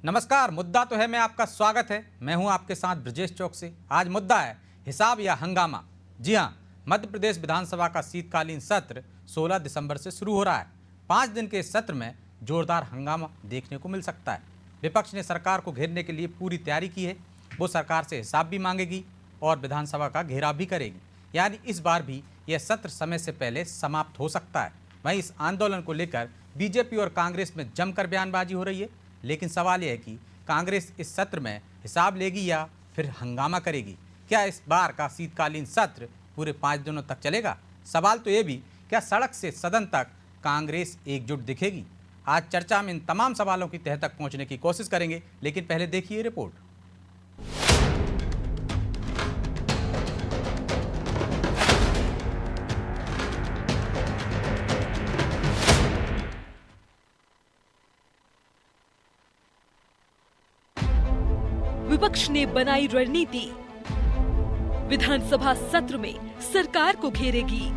नमस्कार। मुद्दा तो है में आपका स्वागत है। मैं हूं आपके साथ ब्रजेश चौक से। आज मुद्दा है हिसाब या हंगामा। जी हां, मध्य प्रदेश विधानसभा का शीतकालीन सत्र 16 दिसंबर से शुरू हो रहा है। 5 दिन के इस सत्र में जोरदार हंगामा देखने को मिल सकता है। विपक्ष ने सरकार को घेरने के लिए पूरी तैयारी की है। वो सरकार से हिसाब भी मांगेगी और विधानसभा का घेराव भी करेगी। यानी इस बार भी यह सत्र समय से पहले समाप्त हो सकता है। वहीं इस आंदोलन को लेकर बीजेपी और कांग्रेस में जमकर बयानबाजी हो रही है। लेकिन सवाल यह है कि कांग्रेस इस सत्र में हिसाब लेगी या फिर हंगामा करेगी। क्या इस बार का शीतकालीन सत्र पूरे 5 दिनों तक चलेगा? सवाल तो ये भी, क्या सड़क से सदन तक कांग्रेस एकजुट दिखेगी? आज चर्चा में इन तमाम सवालों की तह तक पहुंचने की कोशिश करेंगे, लेकिन पहले देखिए रिपोर्ट। विपक्ष ने बनाई रणनीति, विधानसभा सत्र में सरकार को घेरेगी।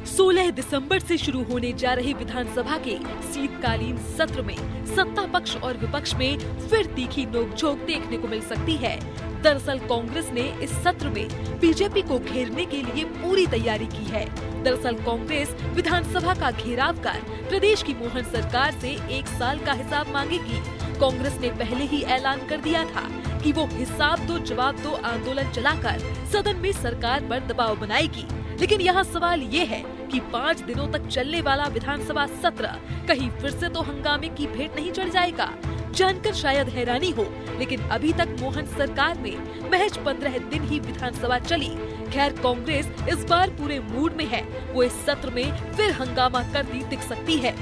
16 दिसंबर से शुरू होने जा रहे विधानसभा के शीतकालीन सत्र में सत्ता पक्ष और विपक्ष में फिर तीखी नोकझोंक देखने को मिल सकती है। दरअसल कांग्रेस ने इस सत्र में बीजेपी को घेरने के लिए पूरी तैयारी की है। दरअसल कांग्रेस विधानसभा का घेराव कर प्रदेश की मोहन सरकार से 1 साल का हिसाब मांगेगी। कांग्रेस ने पहले ही ऐलान कर दिया था कि वो हिसाब दो जवाब दो आंदोलन चलाकर सदन में सरकार पर दबाव बनाएगी। लेकिन यहाँ सवाल ये है कि 5 दिनों तक चलने वाला विधानसभा सत्र कहीं फिर से तो हंगामे की भेंट नहीं चढ़ जाएगा। जानकर शायद हैरानी हो, लेकिन अभी तक मोहन सरकार में महज 15 दिन ही विधानसभा चली। खैर, कांग्रेस इस बार पूरे मूड में है। वो इस सत्र में फिर हंगामा करती दिख सकती है।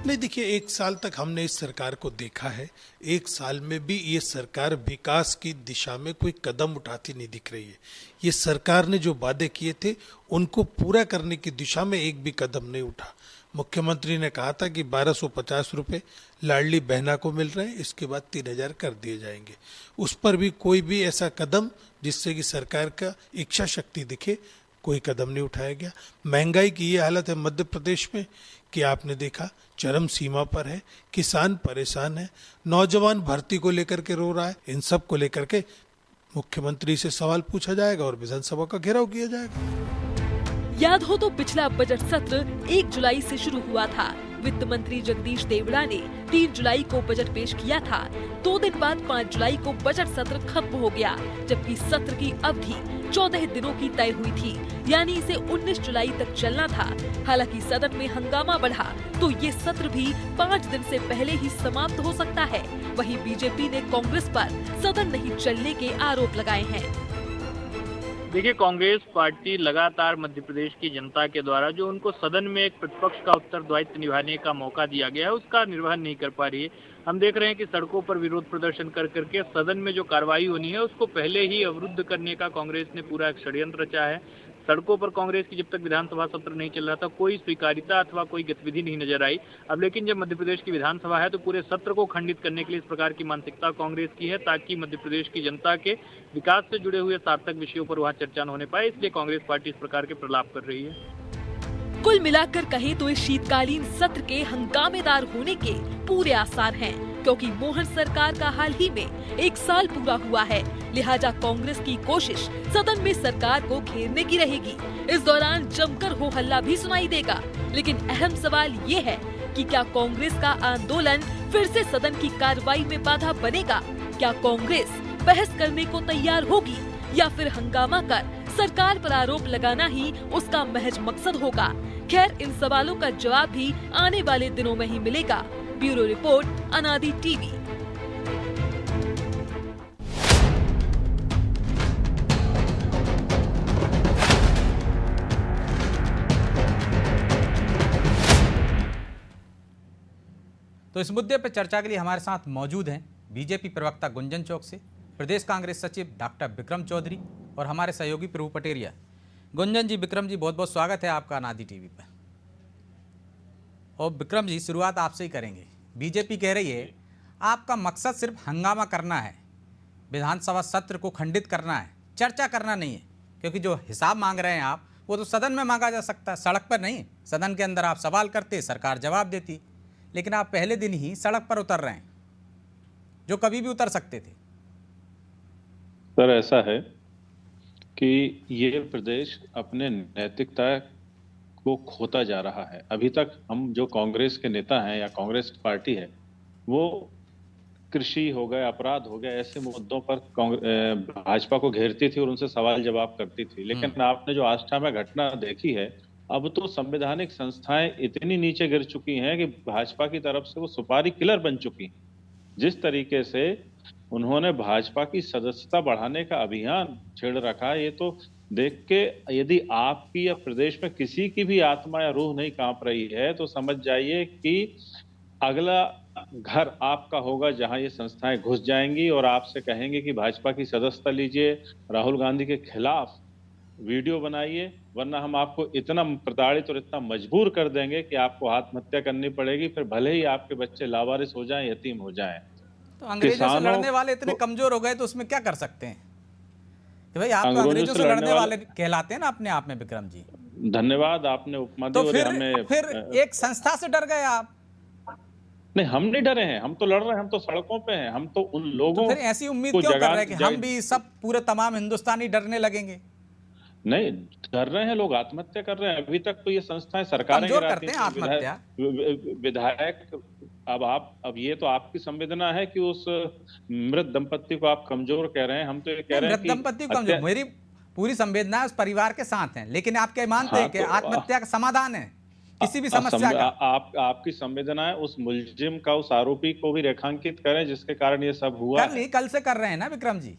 नहीं, देखिए, 1 साल तक हमने इस सरकार को देखा है। 1 साल में भी ये सरकार विकास की दिशा में कोई कदम उठाती नहीं दिख रही है। ये सरकार ने जो वादे किए थे उनको पूरा करने की दिशा में एक भी कदम नहीं उठा। मुख्यमंत्री ने कहा था कि 1250 रुपए लाडली बहना को मिल रहे हैं, इसके बाद 3000 कर दिए जाएंगे। उस पर भी कोई भी ऐसा कदम जिससे कि सरकार का इच्छा शक्ति दिखे, कोई कदम नहीं उठाया गया। महंगाई की ये हालत है मध्य प्रदेश में कि आपने देखा चरम सीमा पर है। किसान परेशान है, नौजवान भर्ती को लेकर के रो रहा है। इन सब को लेकर के मुख्यमंत्री से सवाल पूछा जाएगा और विधानसभा का घेराव किया जाएगा। याद हो तो पिछला बजट सत्र 1 जुलाई से शुरू हुआ था। वित्त मंत्री जगदीश देवड़ा ने 3 जुलाई को बजट पेश किया था। 2 दिन बाद 5 जुलाई को बजट सत्र खत्म हो गया, जबकि सत्र की अवधि 14 दिनों की तय हुई थी, यानी इसे 19 जुलाई तक चलना था। हालांकि सदन में हंगामा बढ़ा तो ये सत्र भी 5 दिन से पहले ही समाप्त हो सकता है। वहीं बीजेपी ने कांग्रेस पर सदन नहीं चलने के आरोप लगाए हैं। देखिए, कांग्रेस पार्टी लगातार मध्य प्रदेश की जनता के द्वारा जो उनको सदन में एक प्रतिपक्ष का उत्तरदायित्व निभाने का मौका दिया गया है, उसका निर्वहन नहीं कर पा रही है। हम देख रहे हैं कि सड़कों पर विरोध प्रदर्शन कर करके सदन में जो कार्रवाई होनी है उसको पहले ही अवरुद्ध करने का कांग्रेस ने पूरा एक षड्यंत्र रचा है। सड़कों पर कांग्रेस की जब तक विधानसभा सत्र नहीं चल रहा था, कोई स्वीकारिता अथवा कोई गतिविधि नहीं नजर आई। अब लेकिन जब मध्य प्रदेश की विधानसभा है तो पूरे सत्र को खंडित करने के लिए इस प्रकार की मानसिकता कांग्रेस की है, ताकि मध्य प्रदेश की जनता के विकास से जुड़े हुए सार्थक विषयों पर वहां चर्चा न होने पाए। इसलिए कांग्रेस पार्टी इस प्रकार के प्रलाप कर रही है। कुल मिलाकर कहें तो इस शीतकालीन सत्र के हंगामेदार होने के पूरे आसार हैं, क्योंकि मोहन सरकार का हाल ही में 1 साल पूरा हुआ है। लिहाजा कांग्रेस की कोशिश सदन में सरकार को घेरने की रहेगी। इस दौरान जमकर हो हल्ला भी सुनाई देगा। लेकिन अहम सवाल ये है कि क्या कांग्रेस का आंदोलन फिर से सदन की कार्रवाई में बाधा बनेगा? क्या कांग्रेस बहस करने को तैयार होगी या फिर हंगामा कर सरकार पर आरोप लगाना ही उसका महज मकसद होगा? खैर, इन सवालों का जवाब भी आने वाले दिनों में ही मिलेगा। ब्यूरो रिपोर्ट, अनादि टीवी। तो इस मुद्दे पर चर्चा के लिए हमारे साथ मौजूद हैं बीजेपी प्रवक्ता गुंजन चौक से, प्रदेश कांग्रेस सचिव डॉक्टर विक्रम चौधरी और हमारे सहयोगी प्रभु पटेरिया। गुंजन जी, विक्रम जी, बहुत बहुत स्वागत है आपका अनादि टीवी पर। और विक्रम जी, शुरुआत आपसे ही करेंगे। बीजेपी कह रही है आपका मकसद सिर्फ हंगामा करना है, विधानसभा सत्र को खंडित करना है, चर्चा करना नहीं है। क्योंकि जो हिसाब मांग रहे हैं आप, वो तो सदन में मांगा जा सकता है, सड़क पर नहीं। सदन के अंदर आप सवाल करते, सरकार जवाब देती। लेकिन आप पहले दिन ही सड़क पर उतर रहे हैं। जो कभी भी उतर सकते थे? सर, ऐसा है कि ये प्रदेश अपने नैतिकता को खोता जा रहा है। अभी तक हम जो कांग्रेस के नेता हैं या कांग्रेस पार्टी है, वो कृषि हो गए, अपराध हो गए, ऐसे मुद्दों पर भाजपा को घेरती थी और उनसे सवाल जवाब करती थी। लेकिन आपने जो आष्टा में घटना देखी है, अब तो संवैधानिक संस्थाएं इतनी नीचे गिर चुकी हैं कि भाजपा की तरफ से वो सुपारी किलर बन चुकी। जिस तरीके से उन्होंने भाजपा की सदस्यता बढ़ाने का अभियान छेड़ रखा है, ये तो देख के यदि आपकी या प्रदेश में किसी की भी आत्मा या रूह नहीं कांप रही है, तो समझ जाइए कि अगला घर आपका होगा जहां ये संस्थाएं घुस जाएंगी और आपसे कहेंगे कि भाजपा की सदस्यता लीजिए, राहुल गांधी के खिलाफ वीडियो बनाइए, वरना हम आपको इतना प्रताड़ित और इतना मजबूर कर देंगे कि आपको आत्महत्या करनी पड़ेगी, फिर भले ही आपके बच्चे लावारिस हो जाएं, यतीम हो जाएं। तो अंग्रेजों से लड़ने वाले इतने कमजोर हो गए तो उसमें क्या कर सकते हैं? कि भाई आप तो अंग्रेजों से लड़ने वाले कहलाते हैं ना अपने आप में, विक्रम जी। धन्यवाद, आपने उपमा दी। तो और हमें फिर एक संस्था से डर गए आप? नहीं, हम नहीं डरे हैं, हम तो लड़ रहे हैं, हम तो सड़कों पे हैं, हम तो उन लोगों तो फिर ऐसी उम्मीद क्यों कर रहे हैं कि हम भी सब पूरे तमाम हिंदुस्तानी डरने लगेंगे? नहीं डर रहे हैं, लोग आत्महत्या कर रहे हैं। अभी तक तो ये संस्थाएं सरकारें करते हैं आत्महत्या। विधायक अब ये तो आपकी संवेदना है कि उस मृत दंपति को आप कमजोर कह रहे हैं। हम तो ये कह रहे हैं कि मृत दंपति को कमजोर, मेरी पूरी संवेदना उस परिवार के साथ है, लेकिन आप क्या मानते हैं कि आत्महत्या का समाधान है किसी भी समस्या का? आपकी संवेदना है उस मुलजिम का, उस आरोपी को भी रेखांकित करें जिसके कारण ये सब हुआ है। कल से कर रहे हैं ना विक्रम जी,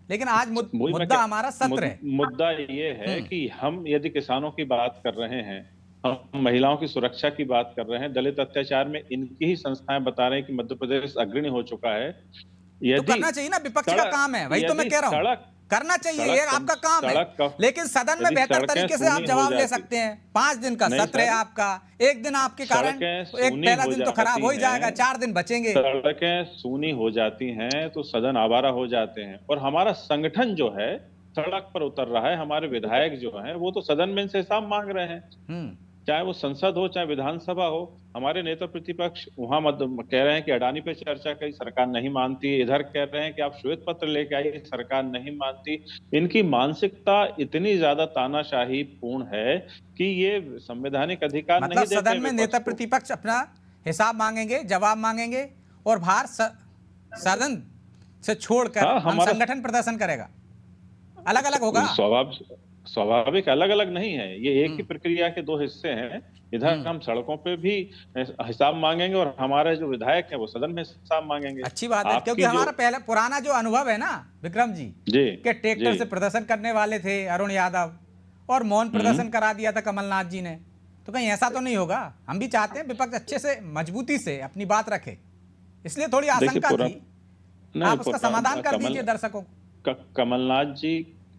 लेकिन आज मुद्दा हमारा सत्र है। मुद्दा ये है कि हम यदि किसानों की बात कर रहे हैं, हम महिलाओं की सुरक्षा की बात कर रहे हैं, दलित अत्याचार में इनकी ही संस्थाएं बता रहे हैं कि मध्य प्रदेश अग्रणी हो चुका है। तो करना चाहिए ना, विपक्ष का काम है, वही तो मैं कह रहा हूँ, करना चाहिए, ये आपका काम है। लेकिन सदन में बेहतर तरीके से आप जवाब ले सकते हैं। 5 दिन का सत्र है आपका, एक दिन आपके कारण एक पहला दिन तो खराब हो ही जाएगा, 4 दिन बचेंगे। सड़कें सूनी हो जाती हैं तो सदन आवारा हो जाते हैं, और हमारा संगठन जो है सड़क पर उतर रहा है, हमारे विधायक जो हैं वो तो सदन में इनसे हिसाब मांग रहे हैं, चाहे वो संसद हो चाहे विधानसभा हो। हमारे नेता प्रतिपक्ष वहां कह रहे हैं कि अडानी पे चर्चा करी, सरकार नहीं मानती। इधर कह रहे हैं कि आप श्वेत पत्र लेके आइए, सरकार नहीं मानती। इनकी मानसिकता इतनी ज्यादा तानाशाही पूर्ण है कि ये संवैधानिक अधिकार नहीं देते। सदन में नेता प्रतिपक्ष अपना हिसाब मांगेंगे, जवाब मांगेंगे, और बाहर सदन से छोड़कर संगठन प्रदर्शन करेगा। अलग अलग होगा, स्वाभाविक अलग अलग नहीं है, ये एक ही प्रक्रिया के 2 हिस्से हैं। इधर हम सड़कों पे भी हिसाब मांगेंगे और हमारे जो विधायक हैं वो सदन में हिसाब मांगेंगे। अच्छी बात है, क्योंकि हमारा पहले पुराना जो अनुभव है ना विक्रम जी के ट्रैक्टर से प्रदर्शन करने वाले थे अरुण यादव, और मौन प्रदर्शन करा दिया था कमलनाथ जी ने। तो कहीं ऐसा तो नहीं होगा? हम भी चाहते हैं विपक्ष अच्छे से मजबूती से अपनी बात रखे, इसलिए थोड़ी आशंका थी। आप उसका समाधान कर दीजिए दर्शकों को। कमलनाथ जी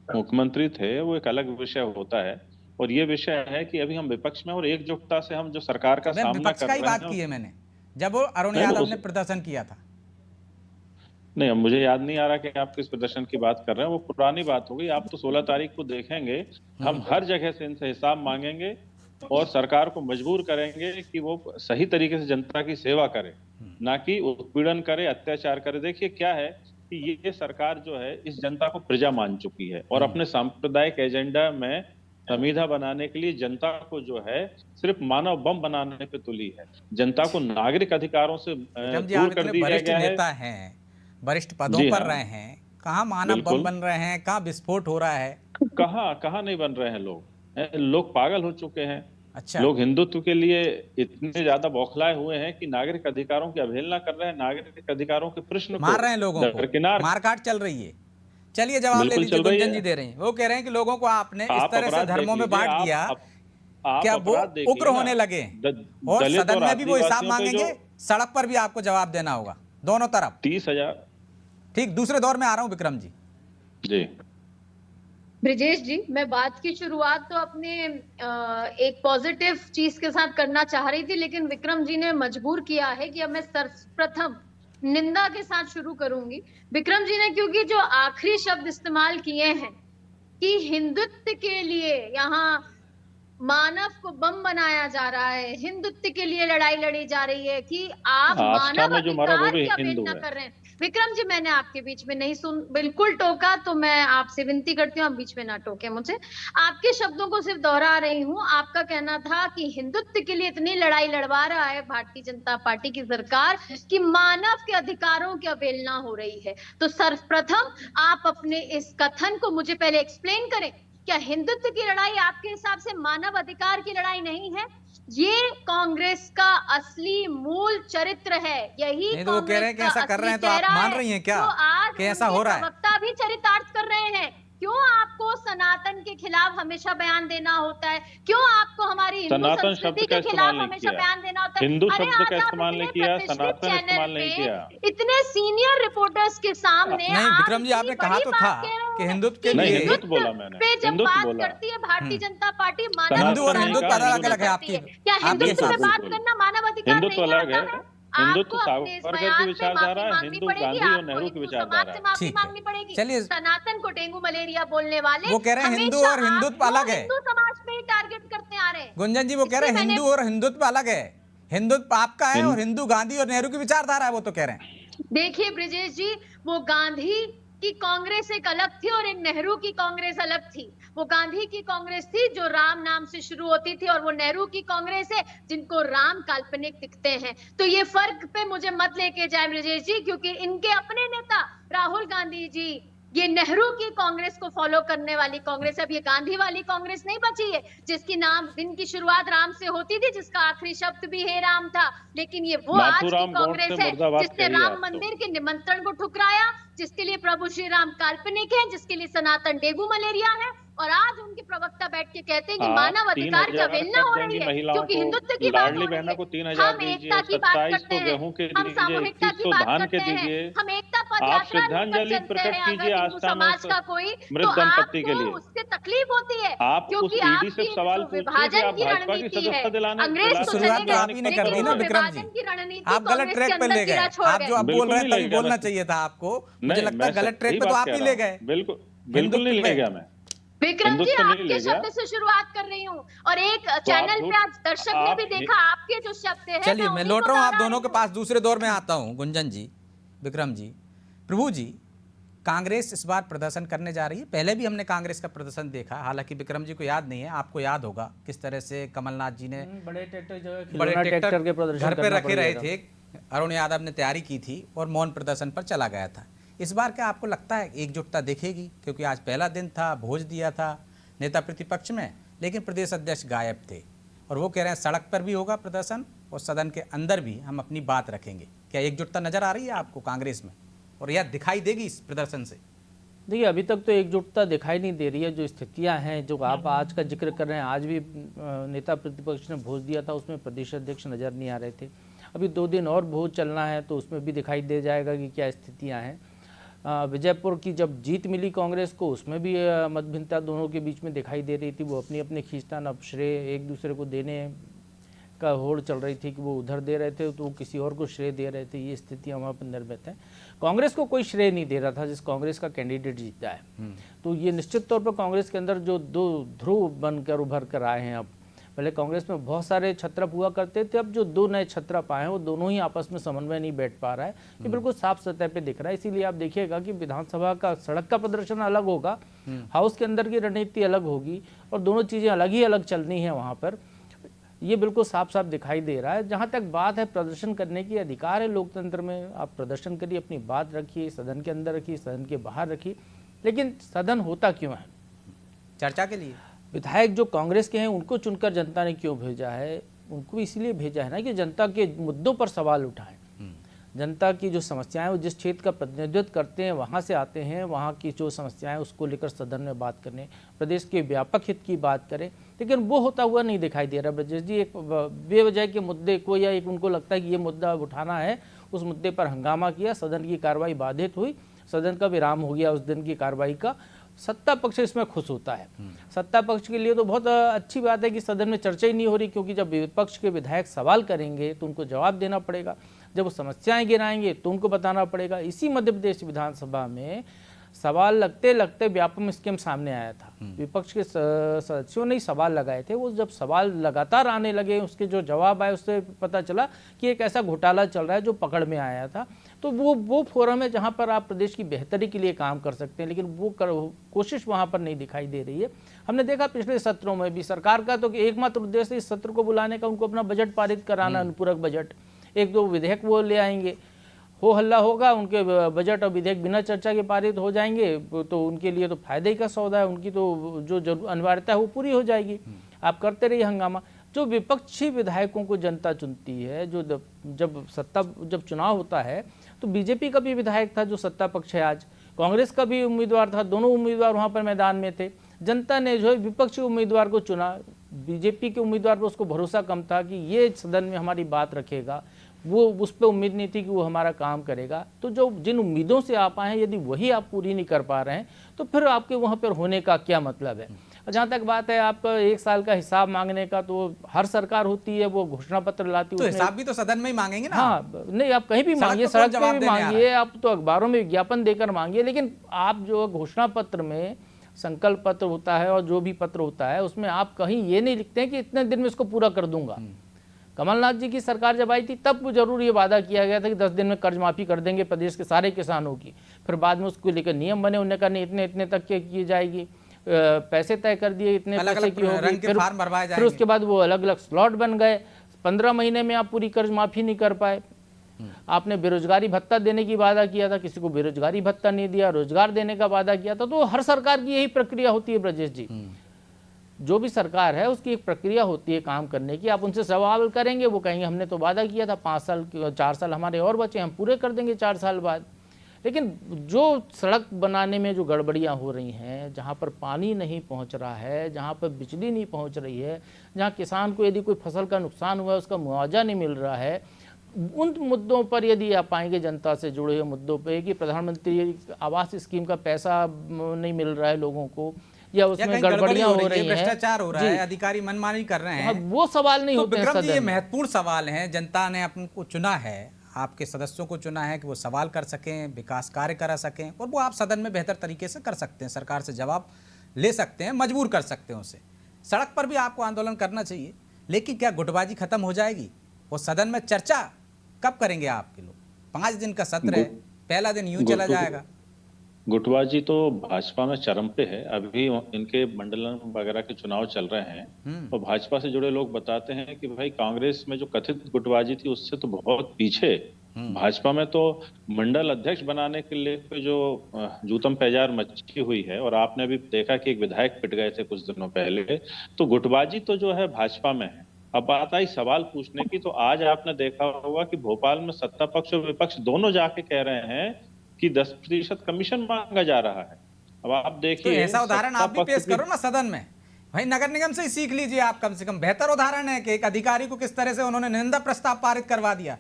मुख्यमंत्री थे, वो एक अलग विषय होता है, और ये विषय है कि अभी हम विपक्ष में और एकजुटता से हम जो सरकार का सामना कर रहे हैं। विपक्ष की बात की है मैंने, जब वो अरुण यादव ने प्रदर्शन किया था। नहीं, मुझे याद नहीं आ रहा कि आप किस प्रदर्शन की बात कर रहे हैं, वो पुरानी बात हो गई। आप तो 16 तारीख को देखेंगे, हम हर जगह से इनसे हिसाब मांगेंगे और सरकार को मजबूर करेंगे कि वो सही तरीके से जनता की सेवा करे, ना कि उत्पीड़न करे, अत्याचार करे। देखिए क्या है कि ये सरकार जो है इस जनता को प्रजा मान चुकी है और अपने सांप्रदायिक एजेंडा में संविधा बनाने के लिए जनता को जो है सिर्फ मानव बम बनाने पे तुली है। जनता को नागरिक अधिकारों से दूर कर दिया गया है। नेता हैं, वरिष्ठ पदों पर रहे हैं, कहाँ मानव बम बन रहे हैं, कहाँ विस्फोट हो रहा है? कहाँ नहीं बन रहे हैं लोग पागल हो चुके हैं। अच्छा, लोग हिंदुत्व के लिए इतने ज्यादा बौखलाए हुए हैं कि नागरिक अधिकारों की अवहेलना कर रहे हैं, नागरिक अधिकारों के प्रश्न मार रहे हैं लोगों को, मारकाट चल रही है। चलिए जवाब ले लीजिए, गुंजन जी दे रहे हैं। वो कह रहे हैं कि लोगों को आपने इस तरह से धर्मों में बांट दिया, क्या वो उग्र होने लगे, और सदन में भी वो हिसाब मांगेंगे, सड़क पर भी आपको जवाब देना होगा, दोनों तरफ। 30,000। ठीक, दूसरे दौर में आ रहा हूँ विक्रम जी। जी ब्रिजेश जी, मैं बात की शुरुआत तो अपने एक पॉजिटिव चीज के साथ करना चाह रही थी, लेकिन विक्रम जी ने मजबूर किया है कि अब मैं सर्वप्रथम निंदा के साथ शुरू करूंगी। विक्रम जी ने क्योंकि जो आखिरी शब्द इस्तेमाल किए हैं कि हिंदुत्व के लिए यहाँ मानव को बम बनाया जा रहा है, हिंदुत्व के लिए लड़ाई लड़ी जा रही है कि आप आस्था मानव में जो मारा वो अधिकार भी की हिंदू अवहेलना है। कर रहे हैं। विक्रम जी, मैंने आपके बीच में नहीं बिल्कुल टोका, तो मैं आपसे विनती करती हूँ आप बीच में ना टोके मुझे। आपके शब्दों को सिर्फ दोहरा रही हूँ। आपका कहना था कि हिंदुत्व के लिए इतनी लड़ाई लड़वा रहा है भारतीय जनता पार्टी की सरकार कि मानव के अधिकारों की अवहेलना हो रही है। तो सर्वप्रथम आप अपने इस कथन को मुझे पहले एक्सप्लेन करें। क्या हिंदुत्व की लड़ाई आपके हिसाब से मानव अधिकार की लड़ाई नहीं है? ये कांग्रेस का असली मूल चरित्र है, यही नहीं तो वो कह रहे हैं कि कांग्रेस का ऐसा कर रहे असली हैं, तो आप चेहरा मान है। रही हैं क्या तो आज कि ऐसा हो उनके रहा है? प्रवक्ता भी चरितार्थ कर रहे हैं। क्यों आपको सनातन के खिलाफ हमेशा बयान देना होता है? क्यों आपको हमारी हिंदू सनातन शब्द संस्कृति का के इस्तेमाल खिलाफ नहीं हमेशा किया, बयान देना होता है? हिंदू अरे शब्द का आज आप इस्तेमाल इतने नहीं किया, प्रतिष्ठित सनातन चैनल इस्तेमाल नहीं किया। पे इतने सीनियर रिपोर्टर्स के सामने नहीं आप विक्रम जी, इतनी आपने कहा बड़ी तो बात था कह रहे कि हैं हिंदुत्व के कि नहीं, लिए हिंदुत्व बोला मैंने, पे जब हिंदुत्व बात बोला। करती है भारतीय जनता पार्टी मानव हिंदू और अधिकार हिंदुत्व की अलग अवहेलना अलग है करती आपकी क्या आपके हिंदुत्व हिसाब में से? बात बिल्कुल। करना मानव अधिकार हिंदुत्व नहीं अलग होता है, है? हिंदुत्व आपको अपने इस सावरकर की बयान पे विचारधारा माफी है, मांगनी हिंदू पड़ेगी, गांधी और आपको नेहरू की हिंदू समाज विचारधारा से है। माफी ठीक है। मांगनी पड़ेगी। चलिए। सनातन को डेंगू मलेरिया बोलने वाले वो कह रहे हैं हिंदू हमेशा और हिंदुत्व आपको अलग है। हिंदू समाज पे ही टारगेट करते आ रहे हैं। गुंजन जी वो कह रहे हैं इसलिए हिंदू और हिंदुत्व अलग है, हिंदुत्व आपका है और हिंदू गांधी और नेहरू की विचारधारा है, वो तो कह रहे हैं। देखिए ब्रिजेश जी, वो गांधी की कांग्रेस एक अलग थी और एक नेहरू की कांग्रेस अलग थी। वो गांधी की कांग्रेस थी जो राम नाम से शुरू होती थी, और वो नेहरू की कांग्रेस है जिनको राम काल्पनिक दिखते हैं। तो ये फर्क पे मुझे मत लेके जाए ब्रिजेश जी, क्योंकि इनके अपने नेता राहुल गांधी जी ये नेहरू की कांग्रेस को फॉलो करने वाली कांग्रेस है। अब ये गांधी वाली कांग्रेस नहीं बची है जिसकी नाम जिनकी शुरुआत राम से होती थी, जिसका आखिरी शब्द भी हे राम था। लेकिन ये वो आज की नाथूराम गौड कांग्रेस से है मुर्दाबाद जिसने कहिए राम आप तो। मंदिर के निमंत्रण को ठुकराया, जिसके लिए प्रभु श्री राम काल्पनिक है, जिसके लिए सनातन डेंगू मलेरिया है। और आज उनके प्रवक्ता बैठ के कहते हैं कि आप मानव अधिकार की 3000 अवहेलना हो कब रही देंगी है महिलाओं क्योंकि को? हिंदुत्व की बात हो लाडली रही बहना है। को 3000 हम दीजिए, एकता की बात 27 करते को हैं, गेहूं के हम दीजिए, सामूहिकता की 2100 बात धान करते के हैं, दीजिए। हम एकता पद आप यात्रा लेकर श्रद्धांजलि चलते प्रकट हैं कीजिए अगर हिंदू आस्था में समाज का कोई, मृत तो दंपति के आपको लिए। उससे तकलीफ होती है आप उस क्योंकि ईडी से आपकी सवाल जो पूछिए कि विभाजन आप की भाजपा की रणनीति है, सदस्यता दिलाने अंग्रेज तो चले शुरुआत तो गए, आप ही ने कर दी लेकिन ना वो विक्रम जी, विभाजन की रणनीति आप गलत कांग्रेस ट्रैक के पे अंदर ले गए। कीड़ा छोड़ आप जो गए। अब बोल बिल्कुल रहे हैं नहीं ले तभी गया, बोलना मैं चाहिए था आपको। मुझे नहीं, लगता है मैं गलत ट्रैक सही पे तो बात आप कह ही रहा ले हूं। गए। बिल्कुल हिंदुत्व नहीं ले पे। गया मैं। विक्रम जी, हिंदुत्व नहीं आपके ले गया। शब्द से शुरुआत कर रही हूँ और एक तो आप चैनल झूठ- पे आज दर्शक ने आप भी देखा आपके जो शब्द है। चलिए मैं उन्हीं लौट को रहा हूँ आप दोहरा दोनों रही के हूँ। पास दूसरे दौर में आता हूँ। गुंजन जी, विक्रम जी, प्रभु जी, कांग्रेस इस बार प्रदर्शन करने जा रही है। पहले भी हमने कांग्रेस का प्रदर्शन देखा, हालांकि विक्रम जी को याद नहीं है, आपको याद होगा किस तरह से कमलनाथ जी ने बड़े ट्रैक्टर जो है बड़े खिलौना ट्रैक्टर के प्रदर्शन घर पे करना रखे पड़ रहे जाएगा। थे। अरुण यादव ने तैयारी की थी और मौन प्रदर्शन पर चला गया था। इस बार क्या आपको लगता है एकजुटता दिखेगी? क्योंकि आज पहला दिन था, भोज दिया था नेता प्रतिपक्ष में, लेकिन प्रदेश अध्यक्ष गायब थे और वो कह रहे हैं सड़क पर भी होगा प्रदर्शन और सदन के अंदर भी हम अपनी बात रखेंगे। क्या एकजुटता नजर आ रही है आपको कांग्रेस में, और यह दिखाई देगी इस प्रदर्शन से? देखिए, अभी तक तो एकजुटता दिखाई नहीं दे रही है। जो स्थितियां हैं, जो आप आज का जिक्र कर रहे हैं, आज भी नेता प्रतिपक्ष ने भोज दिया था, उसमें प्रदेश अध्यक्ष नज़र नहीं आ रहे थे। अभी 2 दिन और भोज चलना है तो उसमें भी दिखाई दे जाएगा कि क्या स्थितियां हैं। विजयपुर की जब जीत मिली कांग्रेस को, उसमें भी मतभिन्नता दोनों के बीच में दिखाई दे रही थी। वो अपनी अपनी खींचतान, अब श्रेय एक दूसरे को देने का होड़ चल रही थी कि वो उधर दे रहे थे तो वो किसी और को श्रेय दे रहे थे। ये स्थितियां वहाँ पर निर्मित है। कांग्रेस को कोई श्रेय नहीं दे रहा था जिस कांग्रेस का कैंडिडेट जीता है। तो ये निश्चित तौर पर कांग्रेस के अंदर जो 2 ध्रुव बनकर उभर कर आए हैं। अब पहले कांग्रेस में बहुत सारे छत्रप हुआ करते थे, अब जो 2 नए छत्रप आए हैं वो दोनों ही आपस में समन्वय नहीं बैठ पा रहा है। ये बिल्कुल साफ सतह पे दिख रहा है। इसीलिए आप देखिएगा कि विधानसभा का सड़क का प्रदर्शन अलग होगा, हाउस के अंदर की रणनीति अलग होगी और दोनों चीज़ें अलग ही अलग चलनी है वहाँ पर। ये बिल्कुल साफ साफ दिखाई दे रहा है। जहाँ तक बात है प्रदर्शन करने की, अधिकार है लोकतंत्र में, आप प्रदर्शन करिए, अपनी बात रखिए, सदन के अंदर रखिए, सदन के बाहर रखिए। लेकिन सदन होता क्यों है? चर्चा के लिए। विधायक जो कांग्रेस के हैं उनको चुनकर जनता ने क्यों भेजा है? उनको इसलिए भेजा है ना कि जनता के मुद्दों पर सवाल उठाएं। जनता की जो समस्याएं, वो जिस क्षेत्र का प्रतिनिधित्व करते हैं वहाँ से आते हैं, वहाँ की जो समस्याएं उसको लेकर सदन में बात करने, प्रदेश के व्यापक हित की बात करें। लेकिन वो होता हुआ नहीं दिखाई दे रहा। ब्रजेश जी एक बेवजह के मुद्दे को, या एक उनको लगता है कि ये मुद्दा उठाना है, उस मुद्दे पर हंगामा किया, सदन की कार्रवाई बाधित हुई, सदन का विराम हो गया उस दिन की कार्रवाई का। सत्ता पक्ष इसमें खुश होता है। सत्ता पक्ष के लिए तो बहुत अच्छी बात है कि सदन में चर्चा ही नहीं हो रही, क्योंकि जब विपक्ष के विधायक सवाल करेंगे तो उनको जवाब देना पड़ेगा, जब वो समस्याएं गिनाएंगे तो उनको बताना पड़ेगा। इसी मध्य प्रदेश विधानसभा में सवाल लगते लगते व्यापम स्कीम सामने आया था। विपक्ष के सदस्यों ने सवाल लगाए थे, वो जब सवाल लगातार आने लगे, उसके जो जवाब आए उससे पता चला कि एक ऐसा घोटाला चल रहा है जो पकड़ में आया था। तो वो फोरम है जहां पर आप प्रदेश की बेहतरी के लिए काम कर सकते हैं, लेकिन वो कोशिश वहां पर नहीं दिखाई दे रही है। हमने देखा पिछले सत्रों में भी सरकार का तो एकमात्र उद्देश्य इस सत्र को बुलाने का, उनको अपना बजट पारित कराना, अनुपूरक बजट, एक दो विधेयक वो ले आएंगे, हो हल्ला होगा, उनके बजट और विधेयक बिना चर्चा के पारित हो जाएंगे, तो उनके लिए तो फायदे ही का सौदा है, उनकी तो जो अनिवार्यता है वो पूरी हो जाएगी। आप करते रहिए हंगामा। जो विपक्षी विधायकों को जनता चुनती है, जो जब चुनाव होता है तो बीजेपी का भी विधायक था जो सत्ता पक्ष है आज, कांग्रेस का भी उम्मीदवार था, दोनों उम्मीदवार वहां पर मैदान में थे। जनता ने जो है विपक्षी उम्मीदवार को चुना, बीजेपी के उम्मीदवार पर उसको भरोसा कम था कि ये सदन में हमारी बात रखेगा, वो उस पर उम्मीद नहीं थी कि वो हमारा काम करेगा। तो जो जिन उम्मीदों से आप आए हैं, यदि वही आप पूरी नहीं कर पा रहे हैं तो फिर आपके वहाँ पर होने का क्या मतलब है। जहाँ तक बात है आपका 1 साल का हिसाब मांगने का, तो हर सरकार होती है वो घोषणा पत्र लाती है, तो हिसाब भी तो सदन में ही मांगेंगे ना। हाँ, नहीं आप कहीं भी मांगिए, सड़क पे भी मांगिए, आप तो अखबारों में विज्ञापन देकर मांगिए, लेकिन आप जो घोषणा पत्र में संकल्प पत्र होता है और जो भी पत्र होता है उसमें आप कहीं ये नहीं लिखते हैं कि इतने दिन में इसको पूरा कर दूंगा। कमलनाथ जी की सरकार जब आई थी तब वो जरूर ये वादा किया गया था कि 10 दिन में कर्ज माफी कर देंगे प्रदेश के सारे किसानों की। फिर बाद में उसको लेकर नियम बने, उन्होंने कहा नहीं इतने इतने तक के की जाएगी, पैसे तय कर दिए, इतने पैसे की होगी, फिर उसके बाद वो अलग अलग स्लॉट बन गए। 15 महीने में आप पूरी कर्ज माफी नहीं कर पाए। आपने बेरोजगारी भत्ता देने की वादा किया था, किसी को बेरोजगारी भत्ता नहीं दिया, रोजगार देने का वादा किया था। तो हर सरकार की यही प्रक्रिया होती है ब्रजेश जी, जो भी सरकार है उसकी एक प्रक्रिया होती है काम करने की। आप उनसे सवाल करेंगे, वो कहेंगे हमने तो वादा किया था 5 साल 4 साल हमारे और बचे, हम पूरे कर देंगे 4 साल बाद। लेकिन जो सड़क बनाने में जो गड़बड़ियां हो रही हैं, जहां पर पानी नहीं पहुंच रहा है, जहां पर बिजली नहीं पहुंच रही है, जहां किसान को यदि कोई फसल का नुकसान हुआ है उसका मुआवजा नहीं मिल रहा है, उन मुद्दों पर यदि आप आएंगे जनता से जुड़े हुए मुद्दों पे कि प्रधानमंत्री आवास स्कीम का पैसा नहीं मिल रहा है लोगों को, या उसमें गड़बड़ियां हो रही हैं, भ्रष्टाचार हो रहा है, अधिकारी मनमानी कर रहे हैं, वो सवाल नहीं होते हैं विक्रम जी, ये सदन में। महत्वपूर्ण सवाल हैं। जनता ने आपको चुना है, आपके सदस्यों को चुना है कि वो सवाल कर सकें, विकास कार्य करा सकें, और वो आप सदन में बेहतर तरीके से कर सकते हैं, सरकार से जवाब ले सकते हैं, मजबूर कर सकते हैं उसे। सड़क पर भी आपको आंदोलन करना चाहिए, लेकिन क्या गुटबाजी खत्म हो जाएगी? वो सदन में चर्चा कब करेंगे आपके लोग? 5 दिन का सत्र है, पहला दिन यूं चला जाएगा। गुटबाजी तो भाजपा में चरम पे है। अभी इनके मंडलन वगैरह के चुनाव चल रहे हैं और भाजपा से जुड़े लोग बताते हैं कि भाई कांग्रेस में जो कथित गुटबाजी थी उससे तो बहुत पीछे, भाजपा में तो मंडल अध्यक्ष बनाने के लिए जो जूतम पैजार मची हुई है, और आपने अभी देखा कि एक विधायक पिट गए थे कुछ दिनों पहले, तो गुटबाजी तो जो है भाजपा में है। अब बात आई सवाल पूछने की, तो आज आपने देखा होगा कि भोपाल में सत्ता पक्ष और विपक्ष दोनों जाके कह रहे हैं कि 10% कमीशन मांगा जा रहा है। अब आप देखिए, तो ऐसा उदाहरण आप भी पेश करो ना सदन में। भाई नगर निगम से ही सीख लीजिए आप, कम से कम बेहतर उदाहरण है कि एक अधिकारी को किस तरह से उन्होंने निंदा प्रस्ताव पारित करवा दिया।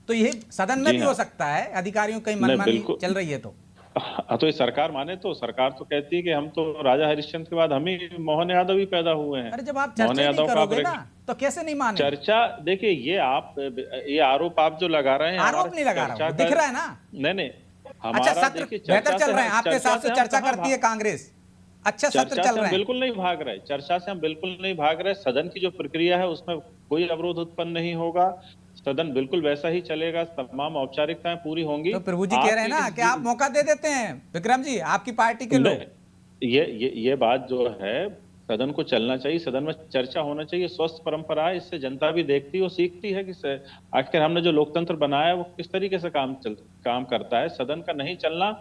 तो ये सदन में भी हो सकता है, अधिकारियों की मनमानी चल रही है तो ये सरकार माने तो, सरकार तो कहती है कि हम तो राजा हरिश्चंद्र के बाद हम ही मोहन यादव ही पैदा हुए हैं। अरे जब आप चर्चा नहीं करोगे ना तो कैसे नहीं माने? चर्चा देखिए, ये आरोप आप जो लगा रहे हैं, आरोप नहीं लगा रहा हूं, दिख रहा है ना। नहीं अच्छा, सत्र बेहतर चल रहे हैं आपके हिसाब से? चर्चा करती है कांग्रेस, अच्छा सत्र चल रहे हैं, बिल्कुल नहीं भाग रहे, चर्चा से हम बिल्कुल नहीं भाग रहे। सदन की जो प्रक्रिया है उसमें कोई अवरोध उत्पन्न नहीं होगा, सदन बिल्कुल वैसा ही चलेगा, तमाम औपचारिकताएं पूरी होंगी। तो प्रभु जी कह रहे हैं ना कि आप मौका दे देते हैं, विक्रम जी आपकी पार्टी के लोग। ये बात जो है, सदन को चलना चाहिए, सदन में चर्चा होना चाहिए, स्वस्थ परंपरा है, इससे जनता भी देखती है और सीखती है कि आखिर हमने जो लोकतंत्र बनाया है वो किस तरीके से काम करता है। सदन का नहीं चलना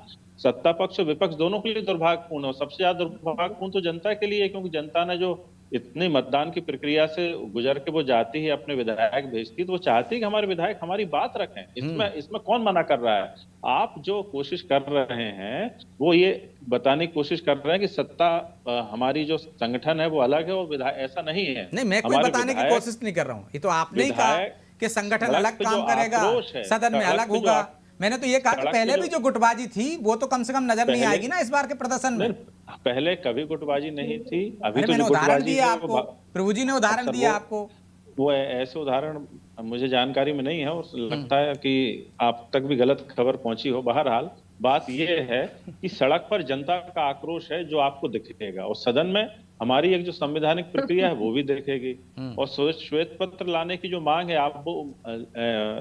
सत्ता पक्ष और विपक्ष दोनों के लिए दुर्भाग्यपूर्ण है। सबसे ज्यादा दुर्भाग्यपूर्ण तो जनता के लिए, क्योंकि जनता ने जो इतनी मतदान की प्रक्रिया से गुजर के वो जाती है, अपने विधायक भेजती, तो वो चाहती है कि हमारे विधायक हमारी बात रखें। इसमें कौन मना कर रहा है? आप जो कोशिश कर रहे हैं वो ये बताने की कोशिश कर रहे हैं कि सत्ता हमारी जो संगठन है वो अलग है और विधायक ऐसा नहीं है। नहीं, मैं कोई बताने की कोशिश नहीं कर रहा हूँ, ये तो आपने ही कहा कि संगठन अलग काम करेगा, सदन में अलग होगा। मैंने तो ये कहा कि पहले भी जो गुटबाजी थी वो तो कम से कम नजर नहीं आएगी ना इस बार के प्रदर्शन में। पहले कभी गुटबाजी नहीं थी। अभी तो मैंने उदाहरण दिया आपको, प्रभु जी ने उदाहरण दिया आपको। वो ऐसे उदाहरण मुझे जानकारी में नहीं है और लगता है कि आप तक भी गलत खबर पहुंची हो। बहरहाल बात यह है कि सड़क पर जनता का आक्रोश है जो आपको दिखेगा, और सदन में हमारी एक जो संवैधानिक प्रक्रिया है वो भी दिखेगी। और श्वेत पत्र लाने की जो मांग है, आप वो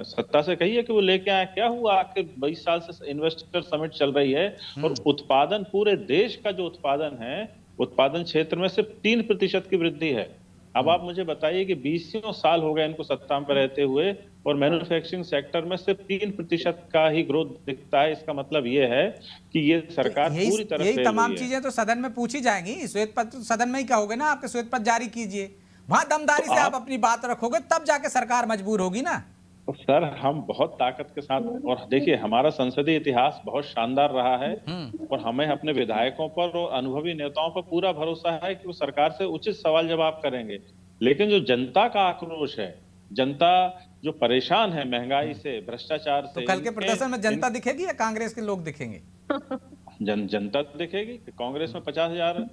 सत्ता से कहिए कि वो लेके आए। क्या हुआ, आखिर 22 साल से इन्वेस्टर समिट चल रही है और उत्पादन, पूरे देश का जो उत्पादन है, उत्पादन क्षेत्र में सिर्फ 3% की वृद्धि है। अब आप मुझे बताइए कि 20 साल हो गए इनको सत्ता में रहते हुए और मैन्युफैक्चरिंग सेक्टर में सिर्फ 3% का ही ग्रोथ दिखता है। इसका मतलब ये है कि ये सरकार पूरी तरह से यही तमाम चीजें तो सदन में पूछी जाएंगी। श्वेत पत्र सदन में ही कहोगे ना, आपके श्वेत पत्र जारी कीजिए, वहां दमदारी से आप अपनी बात रखोगे, तब जाके सरकार मजबूर होगी ना। सर हम बहुत ताकत के साथ, और देखिए हमारा संसदीय इतिहास बहुत शानदार रहा है और हमें अपने विधायकों पर और अनुभवी नेताओं पर पूरा भरोसा है कि वो सरकार से उचित सवाल जवाब करेंगे। लेकिन जो जनता का आक्रोश है, जनता जो परेशान है महंगाई से, भ्रष्टाचार से, तो कल के प्रदर्शन में जनता दिखेगी या कांग्रेस के लोग दिखेंगे? जनता दिखेगी। कांग्रेस में 50,000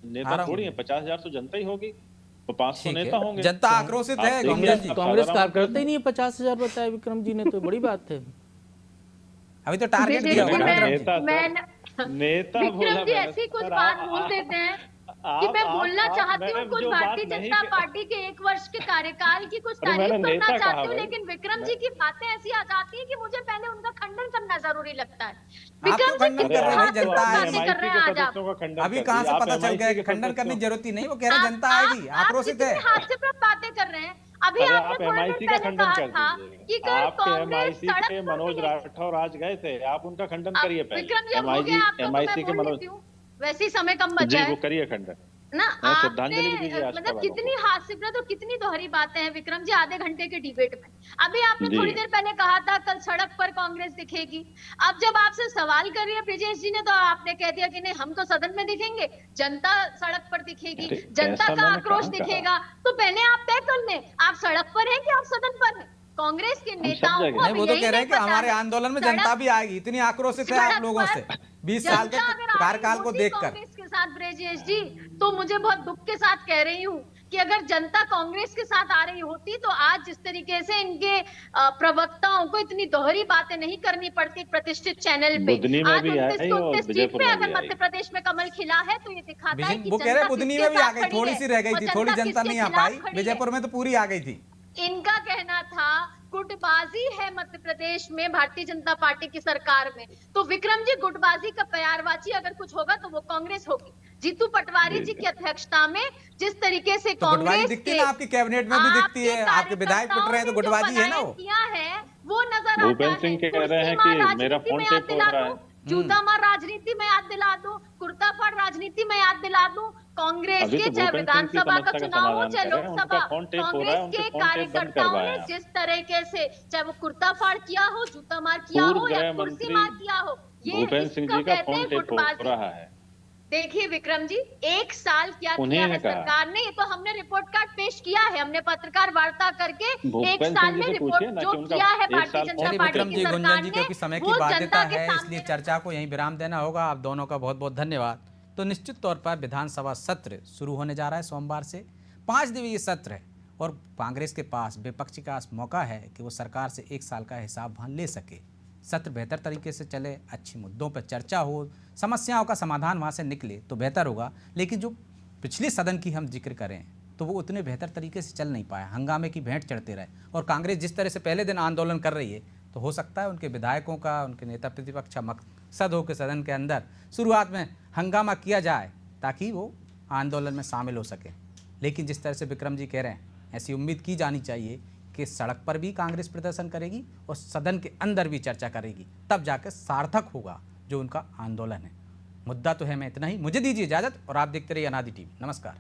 नेता थोड़ी है, 50,000 तो जनता ही होगी, तो 500 नेता होंगे। जनता आक्रोशित है कांग्रेस कार्यकर्ता ही नहीं है। 50,000 बताया विक्रम जी ने, तो बड़ी बात है। अभी तो टारगेट दिया हुआ नेता विक्रम जी ऐसी कुछ बात बोल देते हैं कि मैं बोलना चाहती हूँ कुछ भारतीय जनता पार्टी के 1 वर्ष के कार्यकाल की कुछ तारीफ करना चाहती हूँ, लेकिन विक्रम जी की बातें ऐसी आ जाती है कि मुझे पहले उनका खंडन करना जरूरी लगता है। विक्रम जी कितनी जनता कर रहे हैं आज आप? अभी कहाँ से पता चल गया कि खंडन करने की जरूरत ही नहीं, वो कह रहे जनता आएगी, आक्रोशित है। हास्यप्रद बातें कर रहे हैं। अभी आपने थोड़ी देर पहले कहा था कि कांग्रेस सड़क पर मनोज राठौर आज गए थे, आप उनका खंडन करिए पहले। विक्रम जी हो गया आपको, तो मैं बोल लेती हूँ, वैसे ही समय कम बचा है वो करिए खंडन ना। श्रद्धांजलि भी दीजिए आज मतलब कितनी हास्यप्रद और कितनी दोहरी बातें हैं विक्रम जी आधे घंटे के डिबेट में। अभी आपने थोड़ी देर पहले कहा था कल सड़क पर कांग्रेस दिखेगी। अब जब आपसे सवाल कर रही है ब्रिजेश जी ने, तो आपने कह दिया कि नहीं हम तो सदन में दिखेंगे, जनता सड़क पर दिखेगी, जनता का आक्रोश दिखेगा। तो पहले आप तय कर लें, आप सड़क पर हैं कि आप सदन पर हैं। कांग्रेस के नेताओं को नहीं, वो तो कह रहे हैं कि हमारे आंदोलन में जनता भी आएगी, इतनी आक्रोशित है आप लोगों से 20 साल के कार्यकाल को देखकर। कांग्रेस के साथ ब्रिजेश जी, तो मुझे बहुत दुख के साथ कह रही हूँ कि अगर जनता कांग्रेस के साथ आ रही होती तो आज जिस तरीके से इनके प्रवक्ताओं को इतनी दोहरी बातें नहीं करनी पड़ती प्रतिष्ठित चैनल पे। आज 29 सीट में अगर मध्य प्रदेश में कमल खिला है तो ये दिखाता है कि वो कह रहे बुधनी में भी आ गई, थोड़ी सी रह गई थी, थोड़ी जनता नहीं आ पाई, विजयपुर में तो पूरी आ गई थी। इनका कहना था गुटबाजी है मध्य प्रदेश में भारतीय जनता पार्टी की सरकार में। तो विक्रम जी गुटबाजी का पर्यायवाची अगर कुछ होगा तो वो कांग्रेस होगी। जीतू पटवारी जी की अध्यक्षता में जिस तरीके से तो कांग्रेस दिखती है ना, आपकी कैबिनेट में भी दिखती है, आपके विधायक पिट रहे हैं तो गुटबाजी है ना। वो किया है वो नजर आता है। भूपेंद्र सिंह कह रहे हैं कि मेरा फोन टेप हो रहा है। जूता मार राजनीति में याद दिला दो, कुर्ता फाड़ राजनीति में याद दिला दो। कांग्रेस के चाहे विधानसभा का चुनाव हो चाहे लोकसभा, कांग्रेस के कार्यकर्ताओं ने जिस तरीके से चाहे वो कुर्ता फाड़ किया हो, जूता मार किया हो या कुर्सी मार किया हो, ये इसको कहते हैं गुटबाजी। देखिए विक्रम जी 1 साल क्या किया है सरकार ने, ये तो हमने रिपोर्ट कार्ड पेश किया है, हमने पत्रकार वार्ता करके 1 साल में रिपोर्ट जो किया है भारतीय जनता पार्टी की सरकार ने, क्योंकि समय की बाध्यता है इसलिए चर्चा को यहीं विराम देना होगा। आप दोनों का बहुत बहुत धन्यवाद। तो निश्चित तौर पर विधानसभा सत्र शुरू होने जा रहा है सोमवार से, 5 दिवसीय सत्र है और कांग्रेस के पास विपक्ष का मौका है कि वो सरकार से 1 साल का हिसाब वहाँ ले सके। सत्र बेहतर तरीके से चले, अच्छे मुद्दों पर चर्चा हो, समस्याओं का समाधान वहाँ से निकले तो बेहतर होगा। लेकिन जो पिछले सदन की हम जिक्र करें तो वो उतने बेहतर तरीके से चल नहीं पाया, हंगामे की भेंट चढ़ते रहे। और कांग्रेस जिस तरह से पहले दिन आंदोलन कर रही है तो हो सकता है उनके विधायकों का, उनके नेता प्रतिपक्ष का मकसद हो कि सदन के अंदर शुरुआत में हंगामा किया जाए ताकि वो आंदोलन में शामिल हो सके। लेकिन जिस तरह से विक्रम जी कह रहे हैं, ऐसी उम्मीद की जानी चाहिए कि सड़क पर भी कांग्रेस प्रदर्शन करेगी और सदन के अंदर भी चर्चा करेगी, तब जाकर सार्थक होगा जो उनका आंदोलन है। मुद्दा तो है मैं इतना ही, मुझे दीजिए इजाज़त और आप देखते रहिए अनादि टीवी। नमस्कार।